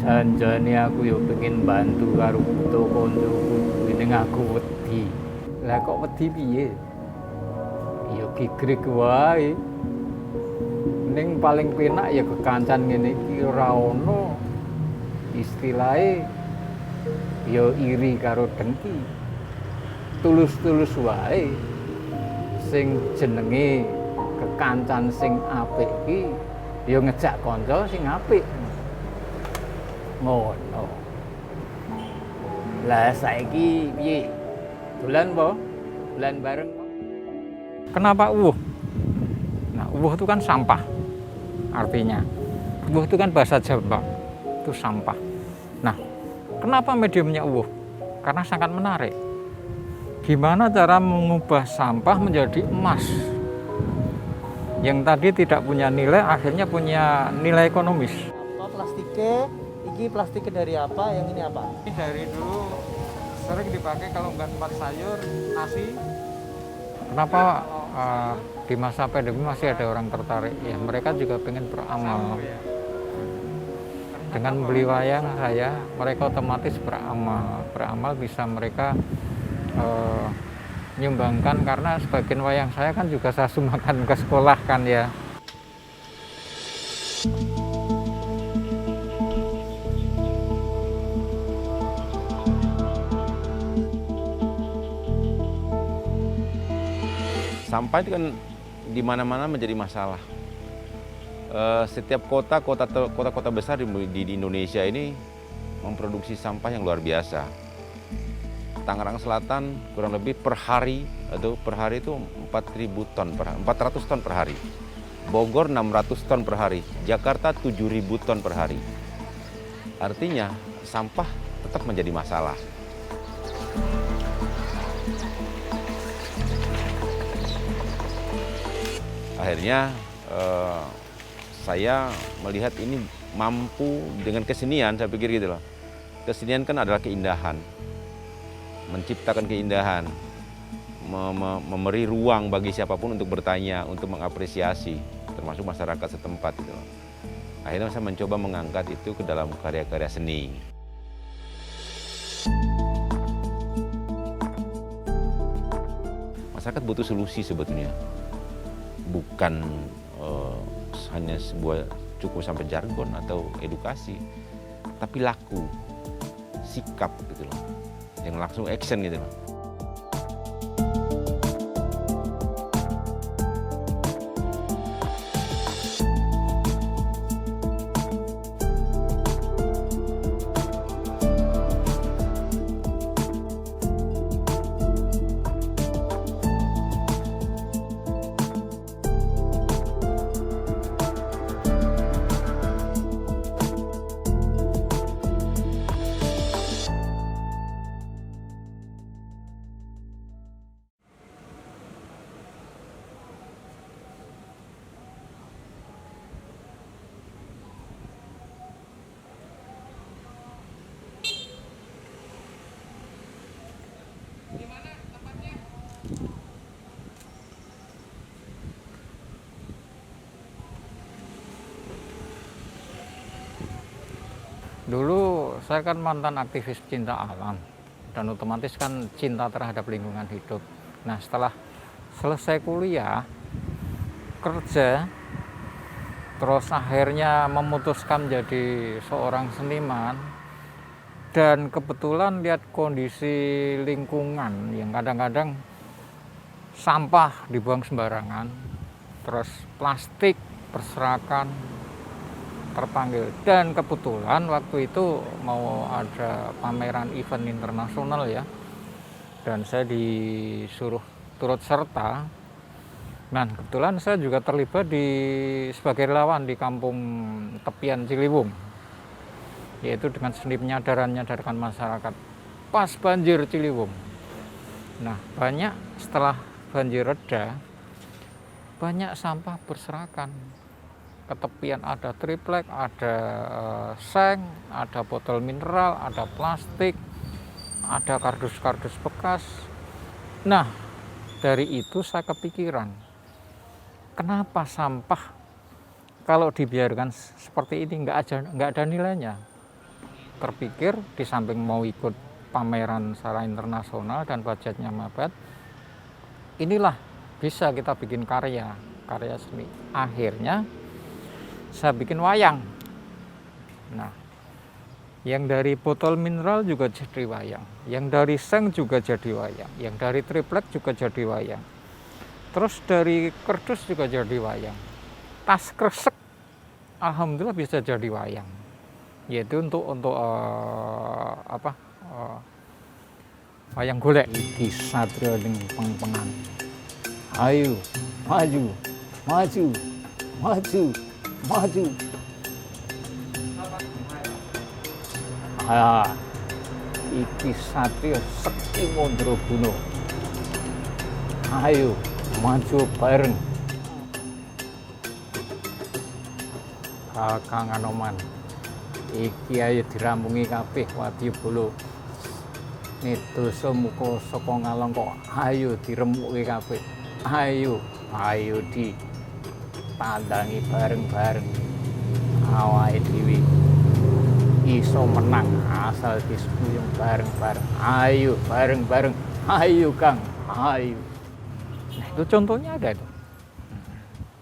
Janjane aku yo pengen bantu karo kanca-kancaku, ning aku wedi. Lah kok wedi piye? Ya gigrek wae. Ning paling penak ya kekancan ngene iki ora ono istilahe ya iri karo dengki. Tulus-tulus wae. Sing jenenge kekancan sing apik iki ya ngejak kanca sing apik. Ngono. Lah saiki piye? Dolan po? Dolan bareng po? Kenapa uwuh? Nah, uwuh itu kan sampah. Artinya, uwuh itu kan bahasa Jawa. Itu sampah. Nah, kenapa mediumnya uwuh? Karena sangat menarik. Gimana cara mengubah sampah menjadi emas? Yang tadi tidak punya nilai, akhirnya punya nilai ekonomis. Apa plastiknya? Ini plastiknya dari apa? Yang ini apa? Ini dari dulu sering dipakai kalau nggak tempat sayur, nasi. Kenapa di masa pandemi masih ada orang tertarik? Ya mereka juga pengen beramal. Dengan beli wayang saya, mereka otomatis beramal. Beramal bisa mereka menyumbangkan, karena sebagian wayang saya kan juga saya sumbangkan ke sekolah kan ya. Sampah itu kan di mana-mana menjadi masalah. Setiap kota-kota besar di Indonesia ini memproduksi sampah yang luar biasa. Tangerang Selatan kurang lebih per hari itu 4.000 ton 400 ton per hari. Bogor 600 ton per hari. Jakarta 7.000 ton per hari. Artinya sampah tetap menjadi masalah. Akhirnya saya melihat ini mampu dengan kesenian, saya pikir gitu loh. Kesenian kan adalah keindahan, menciptakan keindahan, memberi ruang bagi siapapun untuk bertanya, untuk mengapresiasi, termasuk masyarakat setempat gitu loh. Akhirnya saya mencoba mengangkat itu ke dalam karya-karya seni. Masyarakat butuh solusi sebetulnya. Bukan hanya sebuah cukup sampai jargon atau edukasi, tapi laku, sikap gitu loh, yang langsung action gitu loh. Dulu saya kan mantan aktivis cinta alam, dan otomatis kan cinta terhadap lingkungan hidup. Nah, setelah selesai kuliah, kerja, terus akhirnya memutuskan jadi seorang seniman, dan kebetulan lihat kondisi lingkungan yang kadang-kadang sampah dibuang sembarangan, terus plastik berserakan, terpanggil. Dan kebetulan waktu itu mau ada pameran event internasional ya, dan saya disuruh turut serta. Nah, kebetulan saya juga terlibat sebagai relawan di kampung tepian Ciliwung, yaitu dengan seni menyadarkan masyarakat pas banjir Ciliwung. Nah, banyak setelah banjir reda, banyak sampah berserakan ke tepian. Ada triplek, ada seng, ada botol mineral, ada plastik, ada kardus-kardus bekas. Nah, dari itu saya kepikiran, kenapa sampah kalau dibiarkan seperti ini nggak ada nilainya? terpikir di samping mau ikut pameran secara internasional dan budgetnya mepet, inilah bisa kita bikin karya seni. Akhirnya saya bikin wayang. Nah, yang dari botol mineral juga jadi wayang, yang dari seng juga jadi wayang, yang dari triplek juga jadi wayang, terus dari kerdus juga jadi wayang, tas kresek alhamdulillah bisa jadi wayang, yaitu untuk wayang golek. Iki satria ning peng-pengan, ayo maju maju maju maju. Iki satria Sekti Mandraguna, ayo maju bareng. Kakang Anoman, iki ayo dirampungi kabeh Wadyabala. Nedosa muka saka Ngalengka, ayo diremuke kabeh. Ayo ditandangi bareng-bareng. Awake dhewe iso menang asal disembuyung bareng-bareng. Ayo bareng-bareng. Ayo Kang, ayo. Nah, itu contohnya ada itu.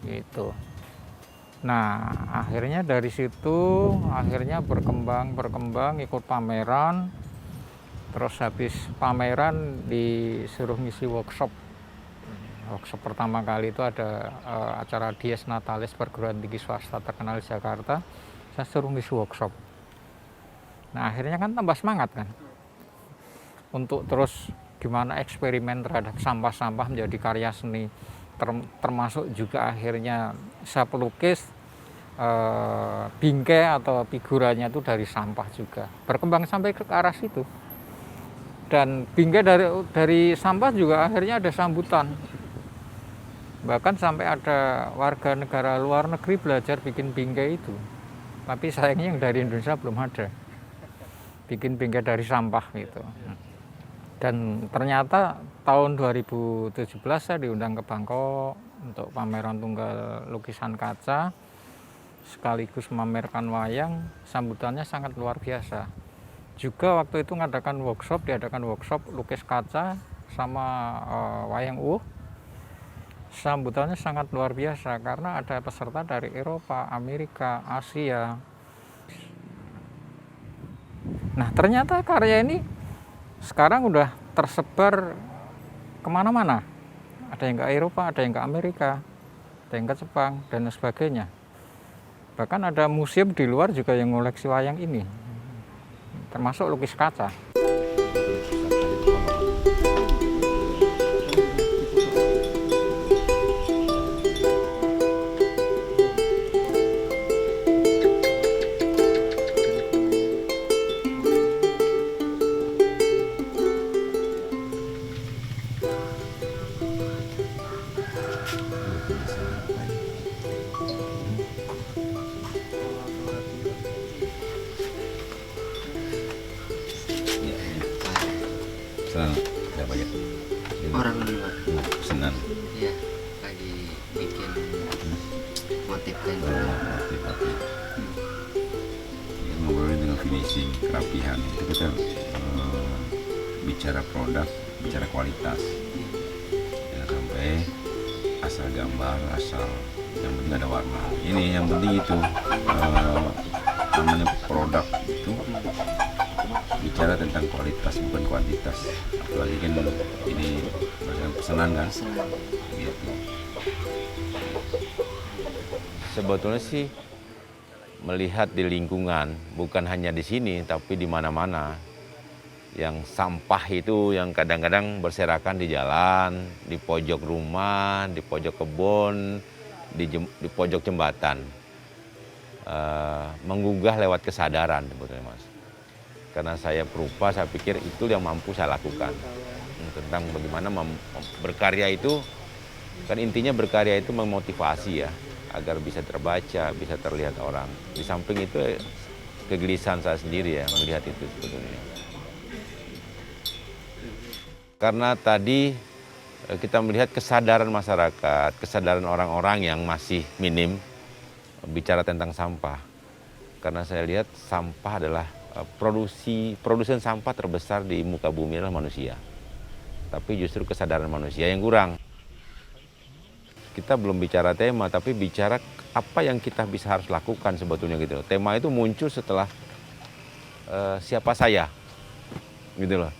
Gitu. Nah, akhirnya dari situ berkembang ikut pameran. Terus habis pameran disuruh ngisi workshop. Workshop pertama kali itu ada acara Dies Natalis perguruan tinggi swasta terkenal di Jakarta. Saya suruh ngisi workshop. Nah, akhirnya kan tambah semangat kan untuk terus gimana eksperimen terhadap sampah-sampah menjadi karya seni, termasuk juga akhirnya saya pelukis bingkai atau figurannya itu dari sampah juga, berkembang sampai ke arah situ. Dan bingkai dari sampah juga akhirnya ada sambutan, bahkan sampai ada warga negara luar negeri belajar bikin bingkai itu, tapi sayangnya yang dari Indonesia belum ada bikin bingkai dari sampah gitu. Dan ternyata tahun 2017 saya diundang ke Bangkok untuk pameran tunggal lukisan kaca sekaligus memamerkan wayang. Sambutannya sangat luar biasa. Juga waktu itu diadakan workshop lukis kaca sama wayang Sambutannya sangat luar biasa karena ada peserta dari Eropa, Amerika, Asia. Nah, ternyata karya ini sekarang udah tersebar kemana-mana. Ada yang ke Eropa, ada yang ke Amerika, ada yang ke Jepang, dan sebagainya. Bahkan ada museum di luar juga yang ngoleksi wayang ini, termasuk lukis kaca. Senang, ada banyak orang luar. senang. Iya, lagi bikin motif dan Motif. Ngobrolin dengan finishing, kerapihan itu kita bicara produk, bicara kualitas. Jangan sampai asal gambar, yang penting ada warna. Ini yang penting itu namanya produk itu bicara tentang kualitas bukan kuantitas. Apalagi kan ini berdasarkan pesanan kan. Gitu. Sebetulnya sih melihat di lingkungan, bukan hanya di sini tapi di mana-mana, yang sampah itu yang kadang-kadang berserakan di jalan, di pojok rumah, di pojok kebun, di pojok jembatan, menggugah lewat kesadaran sebetulnya Mas. Karena saya perupa, saya pikir itu yang mampu saya lakukan. Tentang bagaimana berkarya itu, kan intinya berkarya itu memotivasi ya, agar bisa terbaca, bisa terlihat orang. Di samping itu kegelisahan saya sendiri ya, melihat itu sebetulnya. Karena tadi kita melihat kesadaran masyarakat, kesadaran orang-orang yang masih minim bicara tentang sampah. Karena saya lihat sampah adalah produsen sampah terbesar di muka bumi adalah manusia. Tapi justru kesadaran manusia yang kurang. Kita belum bicara tema, tapi bicara apa yang kita bisa harus lakukan sebetulnya gitu loh. Tema itu muncul setelah siapa saya, gitu loh.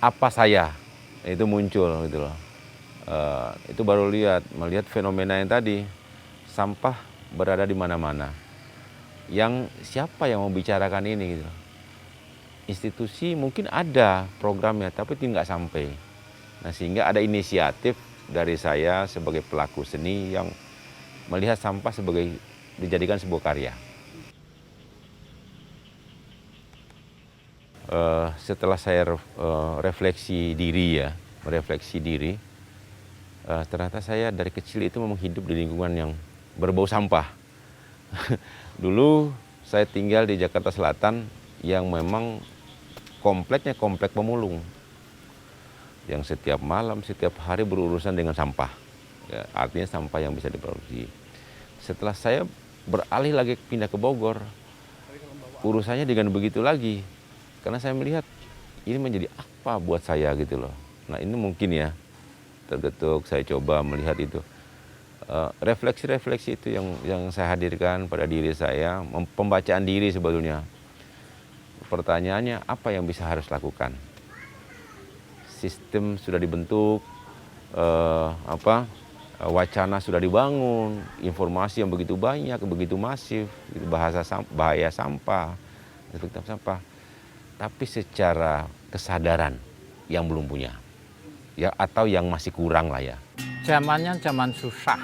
Apa saya, itu muncul gitu loh. Itu baru melihat fenomena yang tadi, sampah berada di mana-mana. Yang siapa yang membicarakan ini gitu. Institusi mungkin ada programnya tapi tidak sampai. Nah, sehingga ada inisiatif dari saya sebagai pelaku seni yang melihat sampah sebagai dijadikan sebuah karya. Setelah saya refleksi diri, ternyata saya dari kecil itu memang hidup di lingkungan yang berbau sampah. Dulu saya tinggal di Jakarta Selatan yang memang kompleknya komplek pemulung. Yang setiap malam, setiap hari berurusan dengan sampah. Ya, artinya sampah yang bisa diproduksi. Setelah saya beralih lagi pindah ke Bogor, urusannya dengan begitu lagi. Karena saya melihat ini menjadi apa buat saya gitu loh. Nah ini mungkin ya, tergetuk saya coba melihat itu. Refleksi-refleksi itu yang saya hadirkan pada diri saya, pembacaan diri sebetulnya. Pertanyaannya apa yang bisa harus lakukan? Sistem sudah dibentuk, wacana sudah dibangun, informasi yang begitu banyak, begitu masif, bahaya sampah, efek sampah. Tapi secara kesadaran yang belum punya, ya atau yang masih kurang lah ya. Zamannya zaman susah.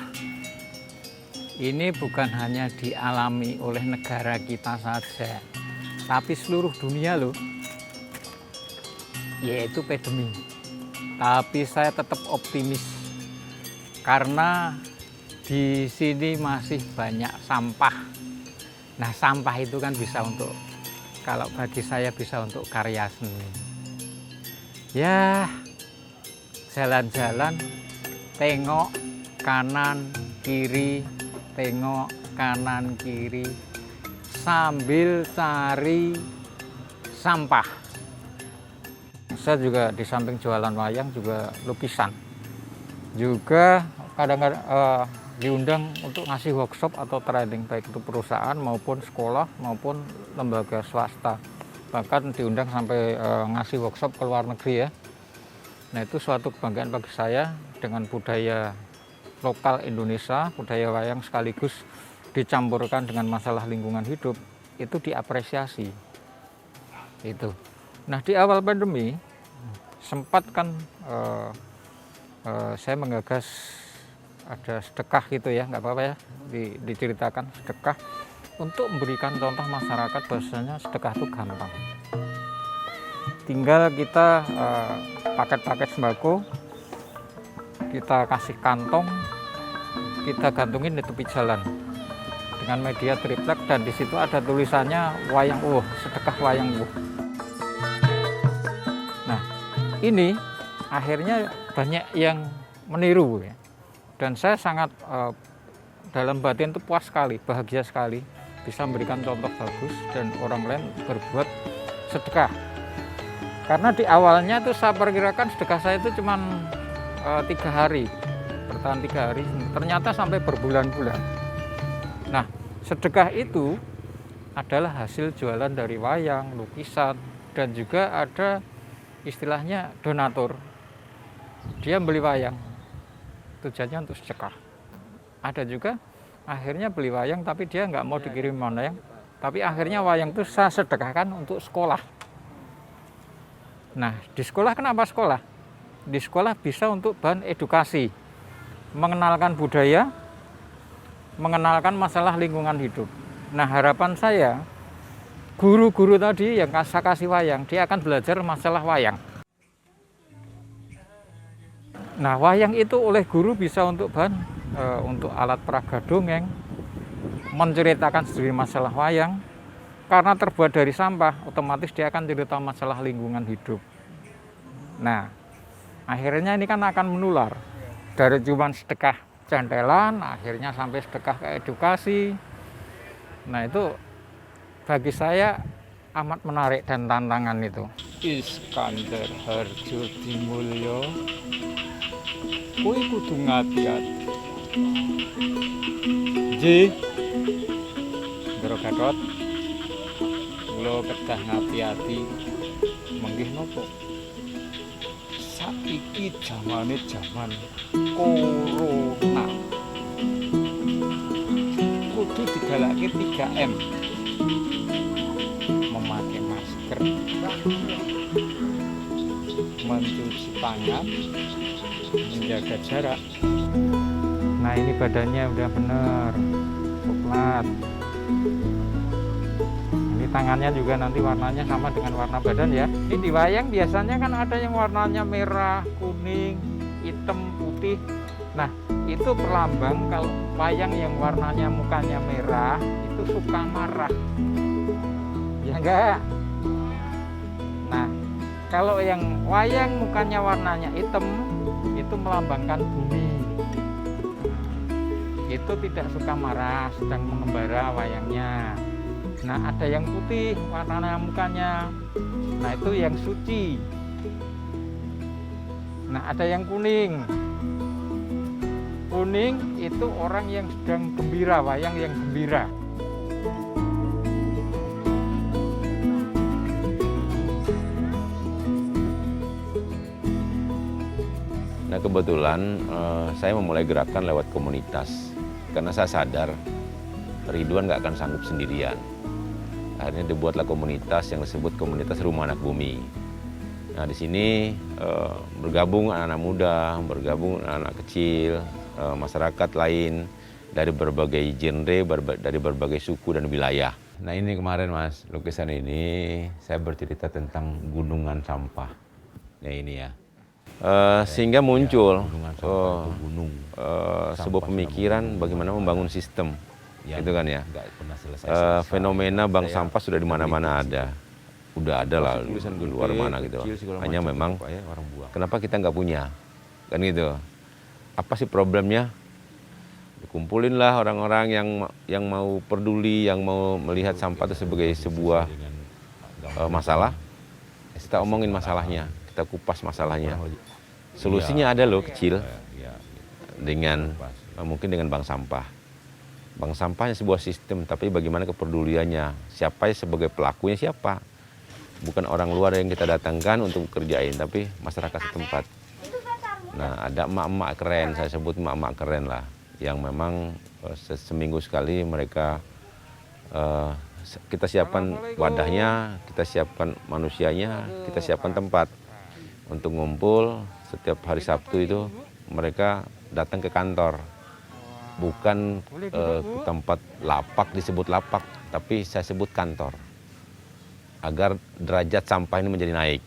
Ini bukan hanya dialami oleh negara kita saja, tapi seluruh dunia loh, yaitu pandemi. Tapi saya tetap optimis karena di sini masih banyak sampah. Nah, sampah itu kan bisa untuk, kalau bagi saya bisa untuk karya seni. Ya, jalan-jalan, tengok kanan kiri, tengok kanan kiri, sambil cari sampah. Saya juga di samping jualan wayang juga lukisan. Juga kadang-kadang diundang untuk ngasih workshop atau training, baik itu perusahaan maupun sekolah maupun lembaga swasta. Bahkan diundang sampai ngasih workshop ke luar negeri ya. Nah itu suatu kebanggaan bagi saya dengan budaya lokal Indonesia, budaya wayang sekaligus dicampurkan dengan masalah lingkungan hidup, itu diapresiasi. Itu. Nah di awal pandemi sempat kan saya menggagas ada sedekah gitu ya, nggak apa-apa ya diceritakan sedekah untuk memberikan contoh masyarakat bahwasanya sedekah itu gampang. Tinggal kita paket-paket sembako, kita kasih kantong, kita gantungin di tepi jalan dengan media triplek dan di situ ada tulisannya wayang uwuh, sedekah wayang uwuh. Nah, ini akhirnya banyak yang meniru ya. Dan saya sangat dalam batin itu puas sekali, bahagia sekali bisa memberikan contoh bagus dan orang lain berbuat sedekah. Karena di awalnya itu saya perkirakan sedekah saya itu cuma 3 hari, bertahan 3 hari, ternyata sampai berbulan-bulan. Nah, sedekah itu adalah hasil jualan dari wayang, lukisan, dan juga ada istilahnya donatur. Dia beli wayang, tujuannya untuk sedekah. Ada juga akhirnya beli wayang tapi dia nggak mau dikirim wayang, tapi akhirnya wayang itu saya sedekahkan untuk sekolah. Nah, di sekolah kenapa sekolah? Di sekolah bisa untuk bahan edukasi, mengenalkan budaya, mengenalkan masalah lingkungan hidup. Nah, harapan saya guru-guru tadi yang saya kasih wayang, dia akan belajar masalah wayang. Nah, wayang itu oleh guru bisa untuk bahan, untuk alat peraga dongeng, menceritakan sendiri masalah wayang. Karena terbuat dari sampah, otomatis dia akan cerita masalah lingkungan hidup. Nah, akhirnya ini kan akan menular. Dari cuma sedekah cantelan, akhirnya sampai sedekah ke edukasi. Nah, itu bagi saya amat menarik dan tantangan itu. Iskandar Harjodimulyo, kowe kudu ngati-ati. Nggih. Ndoro Gatot, kula kedah ngati-ati. Menggih napa? Saiki jamane jaman corona. Kudu digalake 3M. Memakai masker, mencuci tangan, menjaga jarak. Nah, ini badannya udah bener, coklat. Ini tangannya juga nanti warnanya sama dengan warna badan ya. Ini di wayang biasanya kan ada yang warnanya merah, kuning, hitam, putih. Nah, itu perlambang kalau wayang yang warnanya mukanya merah itu suka marah. Ya enggak? Nah, kalau yang wayang mukanya warnanya hitam itu melambangkan bumi. Itu tidak suka marah, sedang mengembara wayangnya. Nah, ada yang putih warna mukanya. Nah, itu yang suci. Nah, ada yang kuning. Kuning itu orang yang sedang gembira, wayang yang gembira. Nah kebetulan saya memulai gerakan lewat komunitas karena saya sadar Ridwan nggak akan sanggup sendirian. Akhirnya dibuatlah komunitas yang disebut komunitas Rumah Anak Bumi. Nah di sini bergabung anak-anak muda, bergabung anak-anak kecil, masyarakat lain dari berbagai genre, dari berbagai suku dan wilayah. Nah ini kemarin Mas, lukisan ini saya bercerita tentang gunungan sampah. Nah ini ya. Sehingga muncul sebuah pemikiran bagaimana membangun sistem, gitu kan ya. Fenomena bank sampah sudah di mana-mana ada, udah ada lah di luar mana gitu. Hanya memang kenapa kita nggak punya, kan gitu. Apa sih problemnya? Dikumpulin lah orang-orang yang mau peduli, yang mau melihat sampah itu sebagai sebuah masalah. Kita omongin masalahnya, kita kupas masalahnya. Solusinya ada loh kecil dengan mungkin dengan bank sampah. Bank sampahnya sebuah sistem, tapi bagaimana kepeduliannya? Siapa sebagai pelakunya siapa? Bukan orang luar yang kita datangkan untuk kerjain, tapi masyarakat setempat. Nah ada emak-emak keren, saya sebut emak-emak keren lah, yang memang seminggu sekali mereka kita siapkan wadahnya, kita siapkan manusianya, kita siapkan tempat untuk ngumpul. Setiap hari Sabtu itu mereka datang ke kantor, bukan ke tempat lapak disebut lapak, tapi saya sebut kantor, agar derajat sampah ini menjadi naik,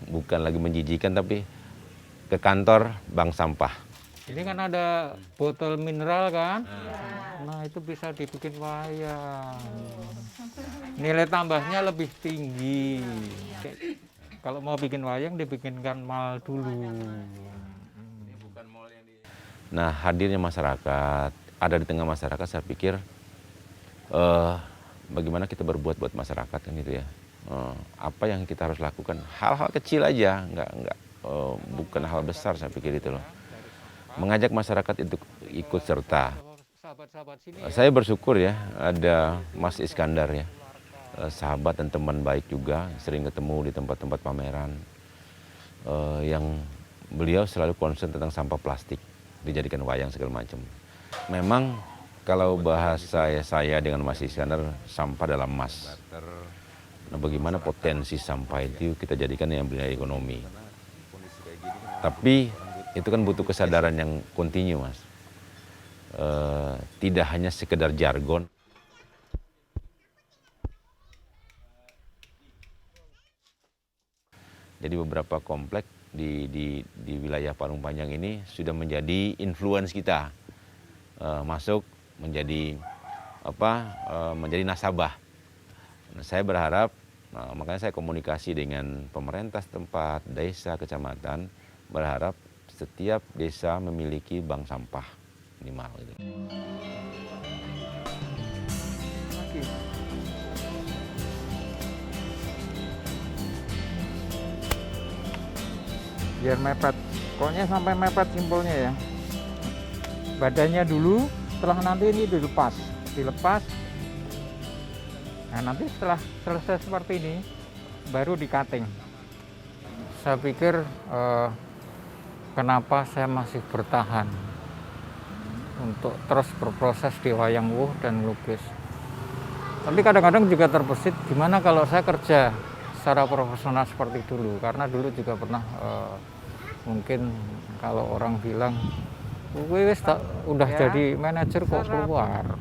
bukan lagi menjijikan, tapi ke kantor bank sampah. Ini kan ada botol mineral kan, nah itu bisa dibikin wayang. Nilai tambahnya lebih tinggi. Kalau mau bikin wayang dibikinkan mal dulu. Nah hadirnya masyarakat, ada di tengah masyarakat, saya pikir bagaimana kita berbuat buat masyarakat kan gitu ya. Apa yang kita harus lakukan, hal-hal kecil aja, bukan hal besar, saya pikir itu loh. Mengajak masyarakat untuk ikut serta. Saya bersyukur ya ada Mas Iskandar ya, sahabat dan teman baik juga, sering ketemu di tempat-tempat pameran, yang beliau selalu concern tentang sampah plastik, dijadikan wayang segala macam. Memang kalau bahasa saya dengan Mas Iskandar, sampah dalam emas. Nah, bagaimana potensi sampah itu kita jadikan yang bernilai ekonomi. Tapi itu kan butuh kesadaran yang kontinu, Mas. Tidak hanya sekedar jargon. Jadi beberapa komplek di wilayah Parung Panjang ini sudah menjadi influence kita, masuk menjadi menjadi nasabah. Nah, saya berharap, makanya saya komunikasi dengan pemerintah setempat, desa, kecamatan, berharap setiap desa memiliki bank sampah minimal. Gitu. biar mepet. Pokoknya sampai mepet simpulnya ya. Badannya dulu, setelah nanti ini dilepas. Nah nanti setelah selesai seperti ini baru di cutting. Saya pikir kenapa saya masih bertahan untuk terus berproses di wayang wuh dan melukis. Tapi kadang-kadang juga terbesit gimana kalau saya kerja secara profesional seperti dulu, karena dulu juga pernah mungkin kalau orang bilang wis udah jadi manajer kok keluar.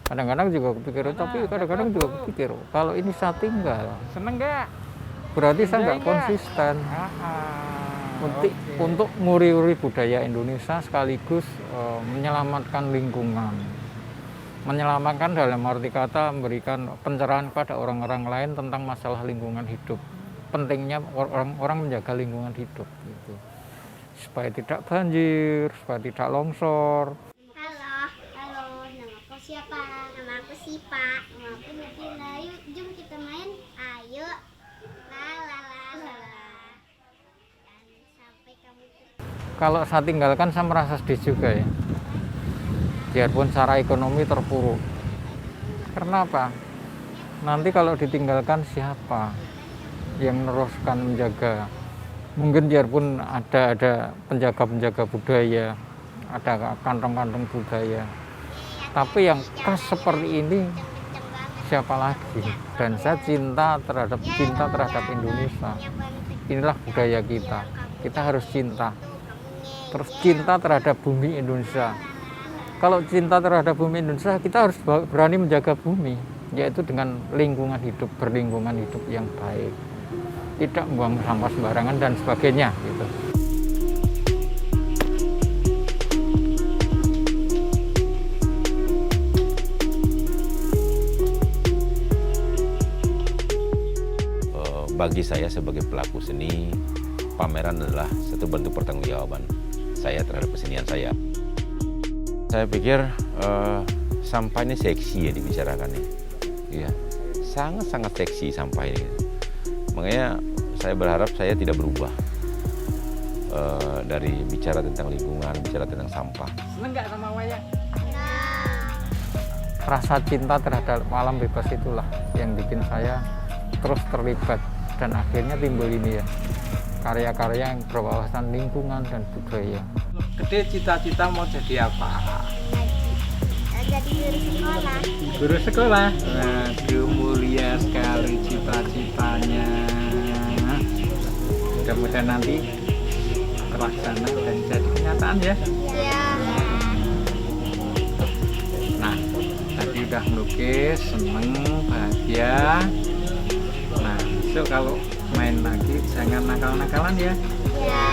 Kadang-kadang juga kepikir, tapi kadang-kadang juga kepikir kalau ini saya tinggal, Seneng nggak? berarti saya nggak konsisten untuk nguri-uri budaya Indonesia sekaligus menyelamatkan lingkungan. Menyelamatkan dalam arti kata memberikan pencerahan kepada orang-orang lain tentang masalah lingkungan hidup. Pentingnya orang menjaga lingkungan hidup gitu. Supaya tidak banjir, supaya tidak longsor. Halo, nama aku siapa? Nama aku Sipa. Nama aku Nabila. Yuk, jom kita main. Ayo. Dan sampai kamu. Kalau saya tinggalkan saya merasa sedih juga ya. Biarpun secara ekonomi terpuruk. Karena apa? Nanti kalau ditinggalkan siapa yang meneruskan menjaga? Mungkin biarpun ada penjaga-penjaga budaya, ada kantong-kantong budaya, tapi yang khas seperti ini siapa lagi? Dan saya cinta terhadap Indonesia. Inilah budaya kita. Kita harus cinta. Terus cinta terhadap bumi Indonesia. Kalau cinta terhadap bumi Indonesia, kita harus berani menjaga bumi, yaitu dengan lingkungan hidup, berlingkungan hidup yang baik. Tidak membuang sampah sembarangan dan sebagainya gitu. Bagi saya sebagai pelaku seni, pameran adalah satu bentuk pertanggungjawaban saya terhadap kesenian saya. Saya pikir sampah ini seksi ya dibicarakan ya. Iya, sangat-sangat seksi sampah ini. Makanya saya berharap saya tidak berubah dari bicara tentang lingkungan, bicara tentang sampah. Seneng nggak sama wayang? Rasa cinta terhadap alam bebas itulah yang bikin saya terus terlibat dan akhirnya timbul ini ya, karya-karya yang berwawasan lingkungan dan budaya. Gede cita-cita mau jadi apa? Jadi guru sekolah. Guru sekolah. Waduh, mulia sekali cita-citanya. Mudah-mudahan nanti terlaksana dan jadi kenyataan ya. Ya. Nah, tadi udah melukis, seneng, bahagia. Nah, besok kalau main lagi jangan nakal-nakalan ya. Ya.